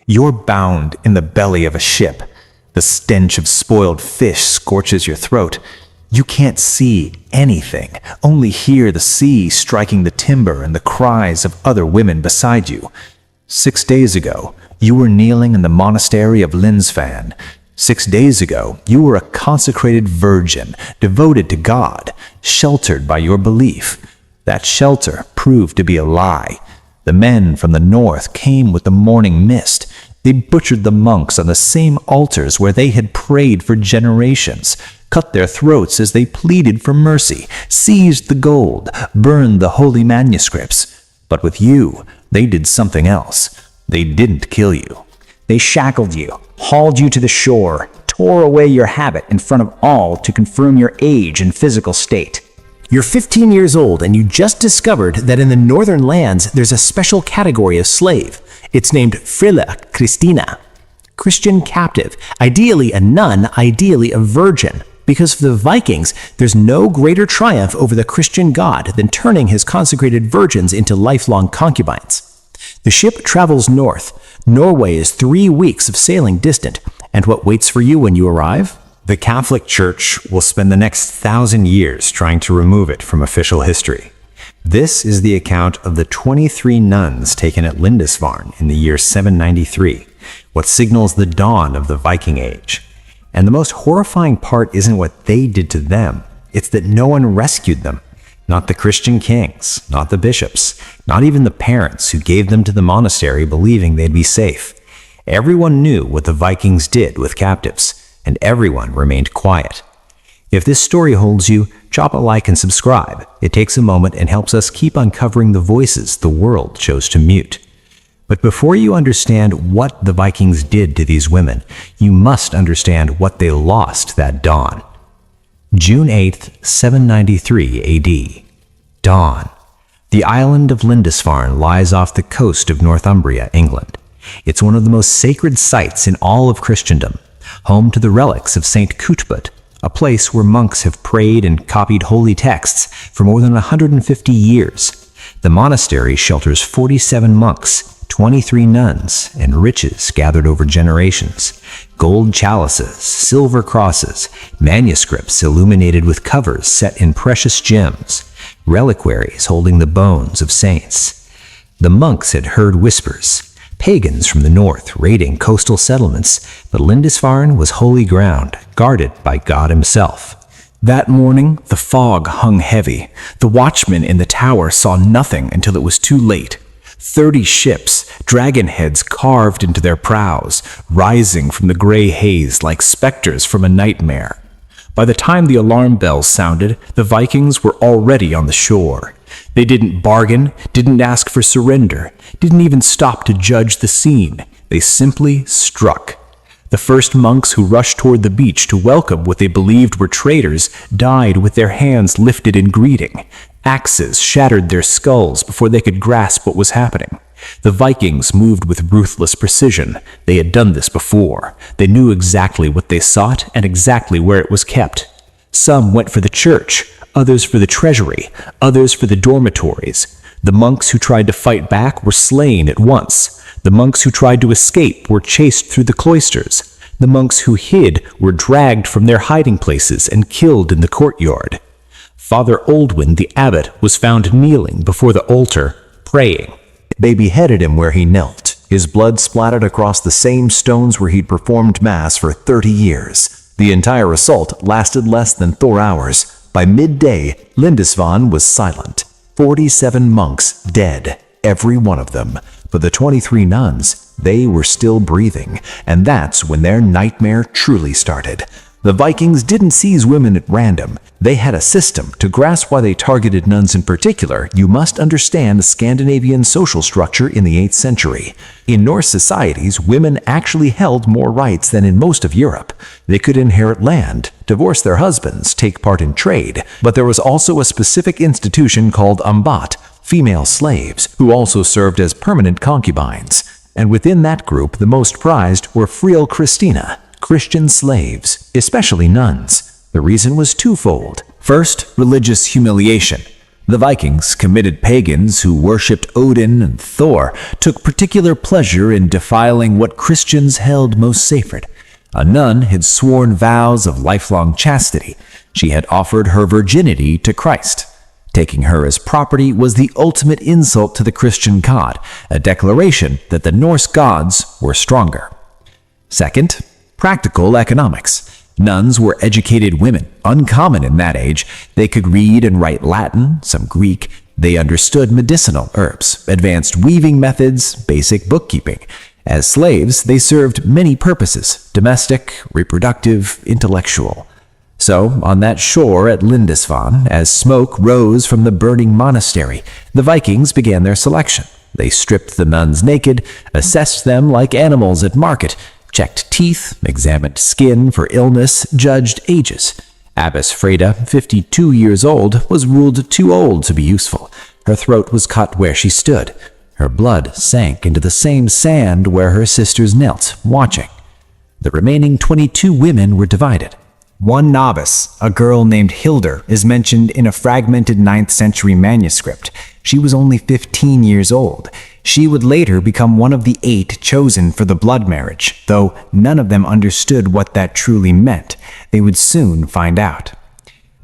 You're bound in the belly of a ship. The stench of spoiled fish scorches your throat. You can't see anything, only hear the sea striking the timber and the cries of other women beside you. 6 days ago, you were kneeling in the monastery of Lindisfarne. 6 days ago, you were a consecrated virgin, devoted to God, sheltered by your belief. That shelter proved to be a lie. The men from the north came with the morning mist. They butchered the monks on the same altars where they had prayed for generations, cut their throats as they pleaded for mercy, seized the gold, burned the holy manuscripts. But with you, they did something else. They didn't kill you. They shackled you, hauled you to the shore, tore away your habit in front of all to confirm your age and physical state. You're 15 years old and you just discovered that in the northern lands there's a special category of slave. It's named Frilla Christina, Christian captive, ideally a nun, ideally a virgin. Because for the Vikings, there's no greater triumph over the Christian god than turning his consecrated virgins into lifelong concubines. The ship travels north. Norway is 3 weeks of sailing distant. And what waits for you when you arrive? The Catholic Church will spend the next 1,000 years trying to remove it from official history. This is the account of the 23 nuns taken at Lindisfarne in the year 793, what signals the dawn of the Viking Age. And the most horrifying part isn't what they did to them, it's that no one rescued them. Not the Christian kings, not the bishops, not even the parents who gave them to the monastery believing they'd be safe. Everyone knew what the Vikings did with captives, and everyone remained quiet. If this story holds you, drop a like and subscribe. It takes a moment and helps us keep uncovering the voices the world chose to mute. But before you understand what the Vikings did to these women, you must understand what they lost that dawn. June 8th, 793 AD. Dawn. The island of Lindisfarne lies off the coast of Northumbria, England. It's one of the most sacred sites in all of Christendom, home to the relics of St. Cuthbert, a place where monks have prayed and copied holy texts for more than 150 years. The monastery shelters 47 monks, 23 nuns, and riches gathered over generations. Gold chalices, silver crosses, manuscripts illuminated with covers set in precious gems, reliquaries holding the bones of saints. The monks had heard whispers, pagans from the north raiding coastal settlements, but Lindisfarne was holy ground, guarded by God himself. That morning, the fog hung heavy. The watchmen in the tower saw nothing until it was too late. 30 ships, dragon heads carved into their prows, rising from the gray haze like specters from a nightmare. By the time the alarm bells sounded, the Vikings were already on the shore. They didn't bargain, didn't ask for surrender, didn't even stop to judge the scene. They simply struck. The first monks who rushed toward the beach to welcome what they believed were traitors died with their hands lifted in greeting. Axes shattered their skulls before they could grasp what was happening. The Vikings moved with ruthless precision. They had done this before. They knew exactly what they sought and exactly where it was kept. Some went for the church, others for the treasury, others for the dormitories. The monks who tried to fight back were slain at once. The monks who tried to escape were chased through the cloisters. The monks who hid were dragged from their hiding places and killed in the courtyard. Father Oldwin the abbot was found kneeling before the altar, praying. They beheaded him where he knelt. His blood splattered across the same stones where he'd performed mass for 30 years. The entire assault lasted less than 4 hours. By midday, Lindisfarne was silent. 47 monks dead, every one of them. But the 23 nuns, they were still breathing, and that's when their nightmare truly started. The Vikings didn't seize women at random. They had a system. To grasp why they targeted nuns in particular, you must understand the Scandinavian social structure in the 8th century. In Norse societies, women actually held more rights than in most of Europe. They could inherit land, divorce their husbands, take part in trade, but there was also a specific institution called ambat, female slaves, who also served as permanent concubines. And within that group, the most prized were Frilla Christina, Christian slaves, especially nuns. The reason was twofold. First, religious humiliation. The Vikings, committed pagans who worshipped Odin and Thor, took particular pleasure in defiling what Christians held most sacred. A nun had sworn vows of lifelong chastity. She had offered her virginity to Christ. Taking her as property was the ultimate insult to the Christian god, a declaration that the Norse gods were stronger. Second, practical economics. Nuns were educated women, uncommon in that age. They could read and write Latin, some Greek. They understood medicinal herbs, advanced weaving methods, basic bookkeeping. As slaves, they served many purposes: domestic, reproductive, intellectual. So, on that shore at Lindisfarne, as smoke rose from the burning monastery, the Vikings began their selection. They stripped the nuns naked, assessed them like animals at market, checked teeth, examined skin for illness, judged ages. Abbess Freda, 52 years old, was ruled too old to be useful. Her throat was cut where she stood. Her blood sank into the same sand where her sisters knelt, watching. The remaining 22 women were divided. One novice, a girl named Hildur, is mentioned in a fragmented 9th century manuscript. She was only 15 years old. She would later become one of the 8 chosen for the blood marriage, though none of them understood what that truly meant. They would soon find out.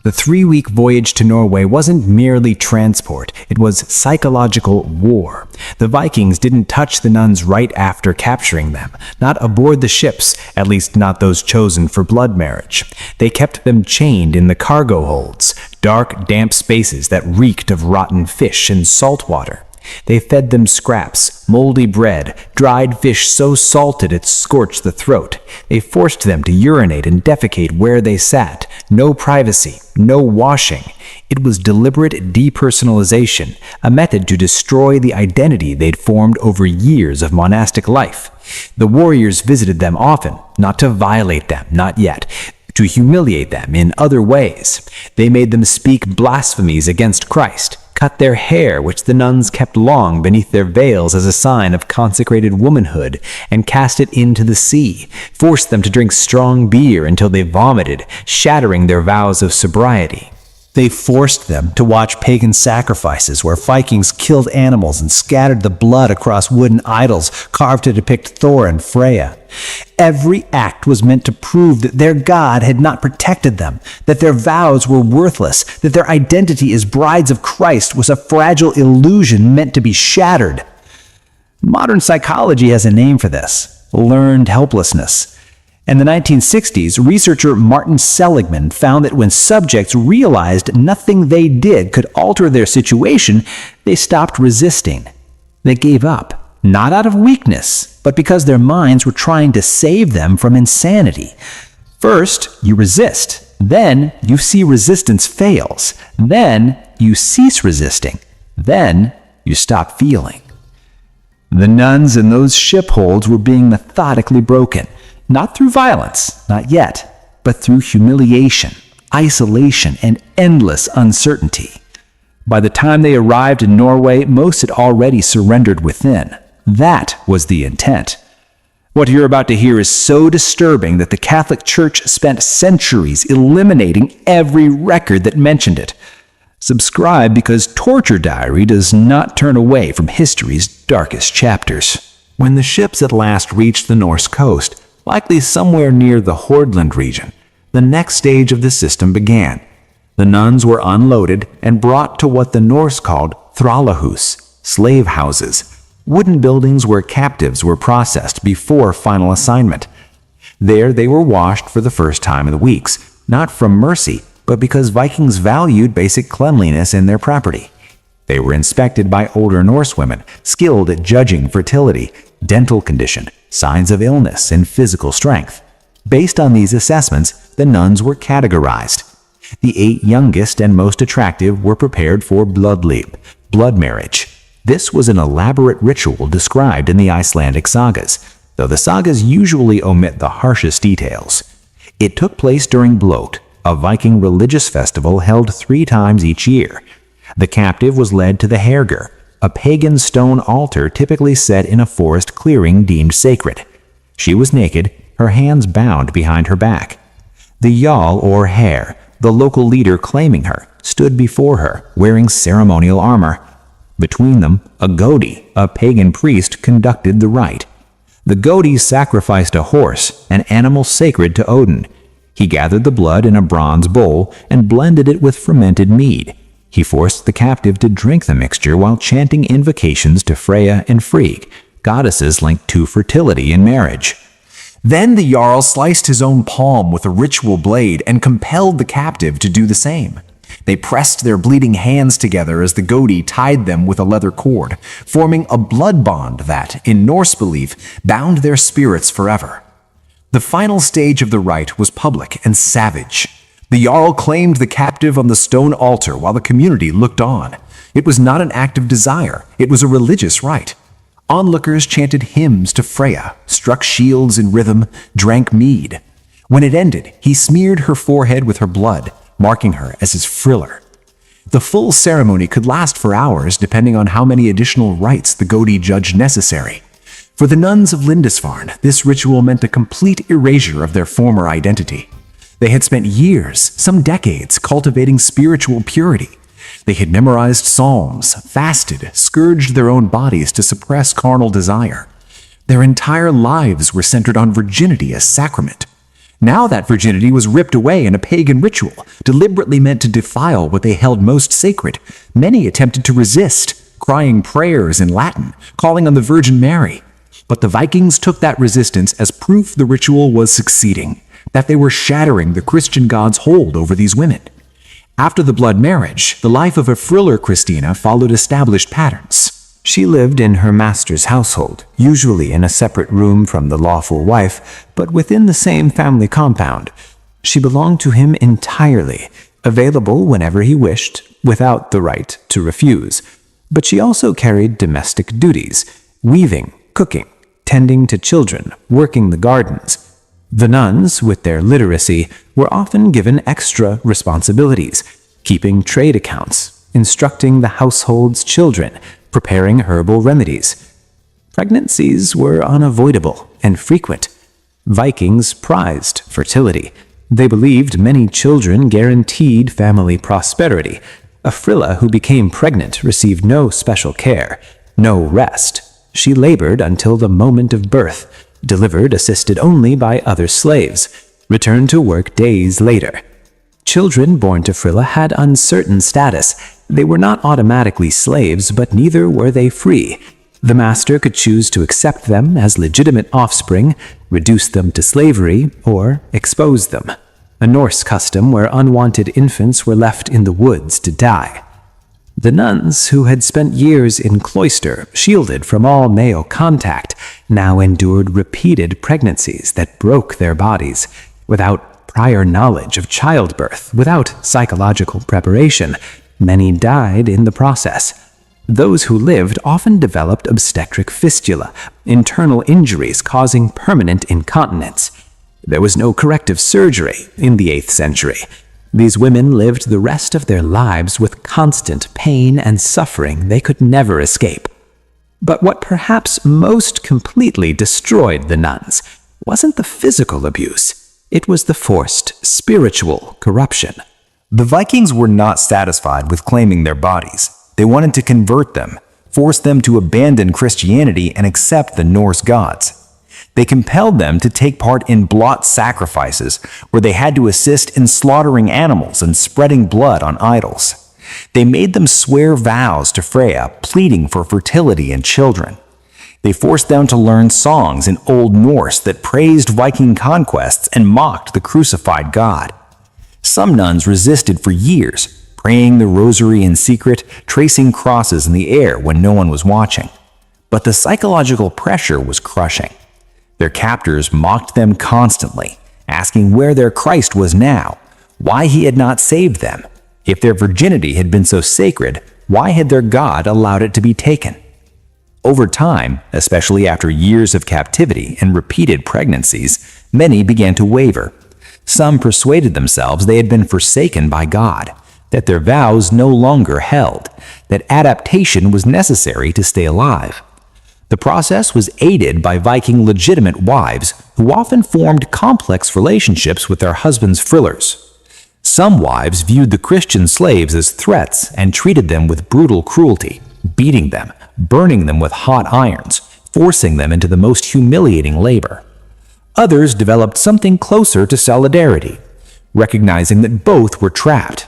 The 3-week voyage to Norway wasn't merely transport, it was psychological war. The Vikings didn't touch the nuns right after capturing them, not aboard the ships, at least not those chosen for blood marriage. They kept them chained in the cargo holds, dark, damp spaces that reeked of rotten fish and salt water. They fed them scraps, moldy bread, dried fish so salted it scorched the throat. They forced them to urinate and defecate where they sat. No privacy, no washing. It was deliberate depersonalization, a method to destroy the identity they'd formed over years of monastic life. The warriors visited them often, not to violate them, not yet, to humiliate them in other ways. They made them speak blasphemies against Christ, cut their hair, which the nuns kept long beneath their veils as a sign of consecrated womanhood, and cast it into the sea, forced them to drink strong beer until they vomited, shattering their vows of sobriety. They forced them to watch pagan sacrifices where Vikings killed animals and scattered the blood across wooden idols carved to depict Thor and Freya. Every act was meant to prove that their God had not protected them, that their vows were worthless, that their identity as brides of Christ was a fragile illusion meant to be shattered. Modern psychology has a name for this: learned helplessness. In the 1960s, researcher Martin Seligman found that when subjects realized nothing they did could alter their situation, they stopped resisting. They gave up, not out of weakness, but because their minds were trying to save them from insanity. First, you resist. Then, you see resistance fails. Then, you cease resisting. Then, you stop feeling. The nuns in those ship holds were being methodically broken. Not through violence, not yet, but through humiliation, isolation, and endless uncertainty. By the time they arrived in Norway, most had already surrendered within. That was the intent. What you're about to hear is so disturbing that the Catholic Church spent centuries eliminating every record that mentioned it. Subscribe because Torture Diary does not turn away from history's darkest chapters. When the ships at last reached the Norse coast, likely somewhere near the Hordaland region, the next stage of the system began. The nuns were unloaded and brought to what the Norse called thralahus, slave houses, wooden buildings where captives were processed before final assignment. There they were washed for the first time in the weeks, not from mercy, but because Vikings valued basic cleanliness in their property. They were inspected by older Norse women, skilled at judging fertility, dental condition, signs of illness, and physical strength. Based on these assessments, the nuns were categorized. The 8 youngest and most attractive were prepared for bloodleap, blood marriage. This was an elaborate ritual described in the Icelandic sagas, though the sagas usually omit the harshest details. It took place during Blot, a Viking religious festival held 3 times each year. The captive was led to the Herger, a pagan stone altar typically set in a forest clearing deemed sacred. She was naked, her hands bound behind her back. The Jarl or Herr, the local leader claiming her, stood before her, wearing ceremonial armor. Between them, a Godi, a pagan priest, conducted the rite. The Godi sacrificed a horse, an animal sacred to Odin. He gathered the blood in a bronze bowl and blended it with fermented mead. He forced the captive to drink the mixture while chanting invocations to Freya and Frigg, goddesses linked to fertility and marriage. Then the Jarl sliced his own palm with a ritual blade and compelled the captive to do the same. They pressed their bleeding hands together as the Godi tied them with a leather cord, forming a blood bond that, in Norse belief, bound their spirits forever. The final stage of the rite was public and savage. The Jarl claimed the captive on the stone altar while the community looked on. It was not an act of desire, it was a religious rite. Onlookers chanted hymns to Freya, struck shields in rhythm, drank mead. When it ended, he smeared her forehead with her blood, marking her as his friller. The full ceremony could last for hours depending on how many additional rites the Godi judged necessary. For the nuns of Lindisfarne, this ritual meant a complete erasure of their former identity. They had spent years, some decades, cultivating spiritual purity. They had memorized psalms, fasted, scourged their own bodies to suppress carnal desire. Their entire lives were centered on virginity as sacrament. Now that virginity was ripped away in a pagan ritual, deliberately meant to defile what they held most sacred. Many attempted to resist, crying prayers in Latin, calling on the Virgin Mary. But the Vikings took that resistance as proof the ritual was succeeding, that they were shattering the Christian god's hold over these women. After the blood marriage, the life of a friller Christina followed established patterns. She lived in her master's household, usually in a separate room from the lawful wife, but within the same family compound. She belonged to him entirely, available whenever he wished, without the right to refuse. But she also carried domestic duties, weaving, cooking, tending to children, working the gardens. The nuns, with their literacy, were often given extra responsibilities, keeping trade accounts, instructing the household's children, preparing herbal remedies. Pregnancies were unavoidable and frequent. Vikings prized fertility. They believed many children guaranteed family prosperity. A frilla who became pregnant received no special care, no rest. She labored until the moment of birth, delivered assisted only by other slaves, returned to work days later. Children born to frilla had uncertain status. They were not automatically slaves, but neither were they free. The master could choose to accept them as legitimate offspring, reduce them to slavery, or expose them. A Norse custom where unwanted infants were left in the woods to die. The nuns, who had spent years in cloister, shielded from all male contact, now endured repeated pregnancies that broke their bodies. Without prior knowledge of childbirth, without psychological preparation, many died in the process. Those who lived often developed obstetric fistula, internal injuries causing permanent incontinence. There was no corrective surgery in the 8th century. These women lived the rest of their lives with constant pain and suffering they could never escape. But what perhaps most completely destroyed the nuns wasn't the physical abuse. It was the forced spiritual corruption. The Vikings were not satisfied with claiming their bodies. They wanted to convert them, force them to abandon Christianity and accept the Norse gods. They compelled them to take part in blot sacrifices, where they had to assist in slaughtering animals and spreading blood on idols. They made them swear vows to Freya, pleading for fertility and children. They forced them to learn songs in Old Norse that praised Viking conquests and mocked the crucified god. Some nuns resisted for years, praying the rosary in secret, tracing crosses in the air when no one was watching. But the psychological pressure was crushing. Their captors mocked them constantly, asking where their Christ was now, why he had not saved them. If their virginity had been so sacred, why had their God allowed it to be taken? Over time, especially after years of captivity and repeated pregnancies, many began to waver. Some persuaded themselves they had been forsaken by God, that their vows no longer held, that adaptation was necessary to stay alive. The process was aided by Viking legitimate wives who often formed complex relationships with their husbands' frillers. Some wives viewed the Christian slaves as threats and treated them with brutal cruelty, beating them, burning them with hot irons, forcing them into the most humiliating labor. Others developed something closer to solidarity, recognizing that both were trapped.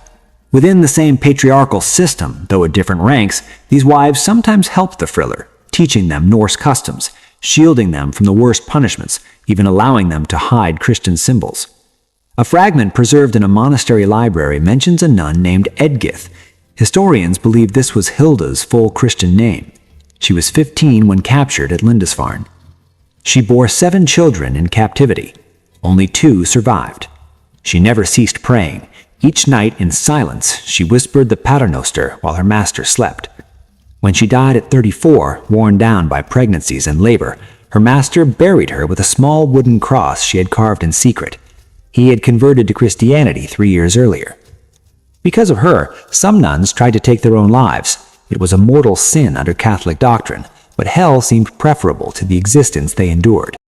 Within the same patriarchal system, though at different ranks, these wives sometimes helped the friller, teaching them Norse customs, shielding them from the worst punishments, even allowing them to hide Christian symbols. A fragment preserved in a monastery library mentions a nun named Edgith. Historians believe this was Hilda's full Christian name. She was 15 when captured at Lindisfarne. She bore 7 children in captivity. Only 2 survived. She never ceased praying. Each night, in silence, she whispered the Paternoster while her master slept. When she died at 34, worn down by pregnancies and labor, her master buried her with a small wooden cross she had carved in secret. He had converted to Christianity 3 years earlier. Because of her, some nuns tried to take their own lives. It was a mortal sin under Catholic doctrine, but hell seemed preferable to the existence they endured.